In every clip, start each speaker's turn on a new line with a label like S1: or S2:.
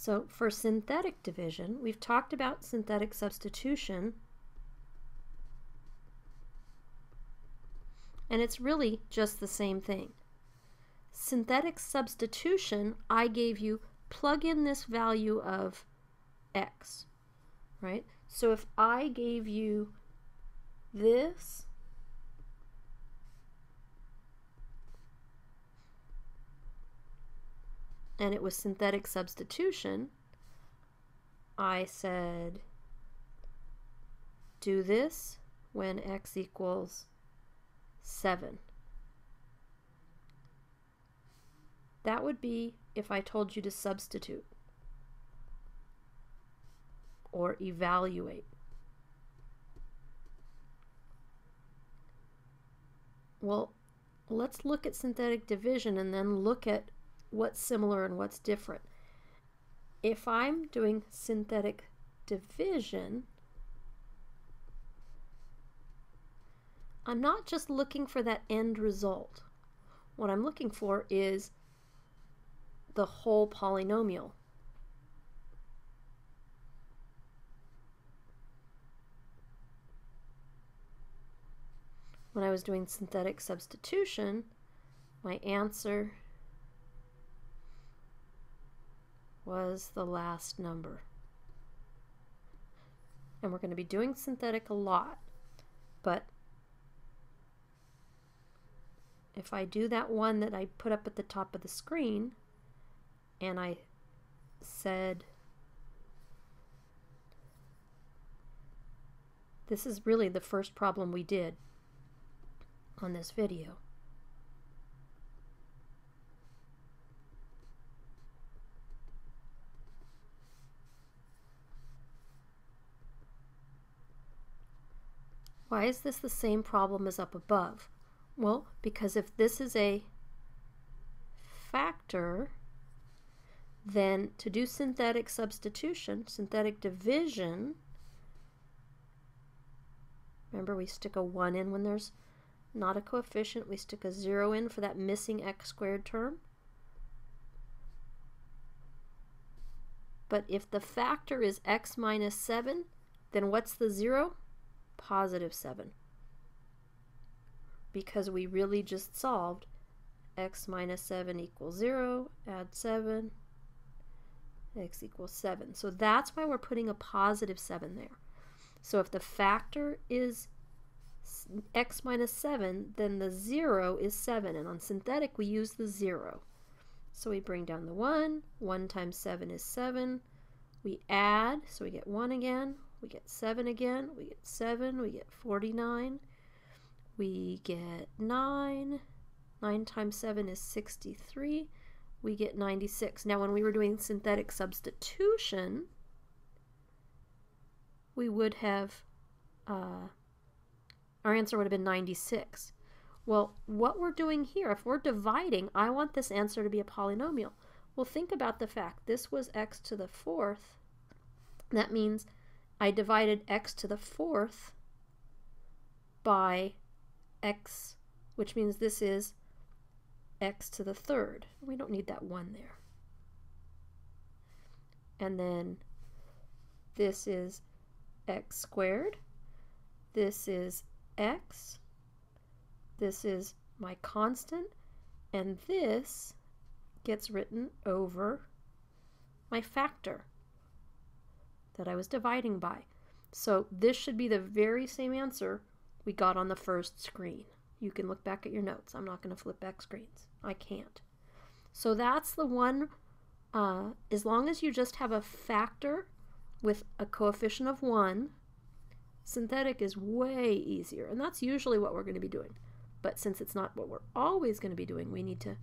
S1: So for synthetic division, we've talked about synthetic substitution, and it's really just the same thing. Synthetic substitution, I gave you plug in this value of x, right? So if I gave you this, and it was synthetic substitution, I said do this when x equals 7. That would be if I told you to substitute or evaluate. Well, let's look at synthetic division and then look at what's similar and what's different. If I'm doing synthetic division, I'm not just looking for that end result. What I'm looking for is the whole polynomial. When I was doing synthetic substitution, my answer was the last number. And we're going to be doing synthetic a lot, but if I do that one that I put up at the top of the screen, and I said, this is really the first problem we did on this video. Why is this the same problem as up above? Well, because if this is a factor, then to do synthetic substitution, synthetic division, remember we stick a 1 in when there's not a coefficient, we stick a 0 in for that missing x squared term. But if the factor is x minus 7, then what's the 0? Positive 7. Because we really just solved x minus 7 equals 0, add 7, x equals 7. So that's why we're putting a positive 7 there. So if the factor is x minus 7, then the 0 is 7. And on synthetic, we use the 0. So we bring down the 1. 1 times 7 is 7. We add, so we get 1 again. We get 7 again. We get 7. We get 49. We get 9. 9 times 7 is 63. We get 96. Now when we were doing synthetic substitution, we would have, our answer would have been 96. Well, what we're doing here, if we're dividing, I want this answer to be a polynomial. Well, think about the fact this was x to the 4th. That means I divided x to the 4th by x, which means this is x to the 3rd. We don't need that 1 there. And then this is x squared. This is x. This is my constant. And this gets written over my factor that I was dividing by. So this should be the very same answer we got on the first screen. You can look back at your notes. I'm not going to flip back screens. I can't. So that's the one, as long as you just have a factor with a coefficient of 1, synthetic is way easier. And that's usually what we're going to be doing. But since it's not what we're always going to be doing, we need to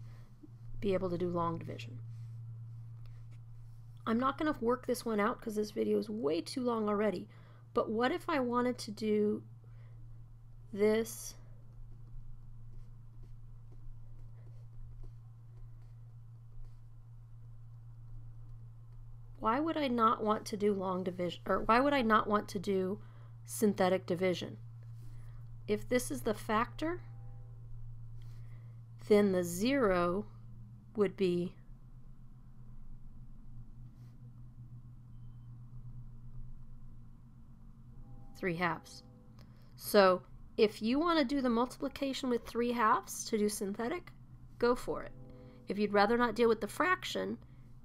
S1: be able to do long division. I'm not going to work this one out because this video is way too long already. But what if I wanted to do this why would I not want to do long division, or why would I not want to do synthetic division? If this is the factor, then the 0 would be 3/2. So if you want to do the multiplication with 3/2 to do synthetic, go for it. If you'd rather not deal with the fraction,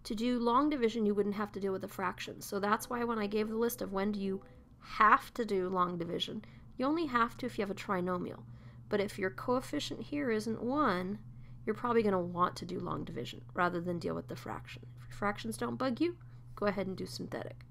S1: to do long division, you wouldn't have to deal with the fraction. So that's why when I gave the list of when do you have to do long division, you only have to if you have a trinomial. But if your coefficient here isn't 1, you're probably going to want to do long division rather than deal with the fraction. If your fractions don't bug you, go ahead and do synthetic.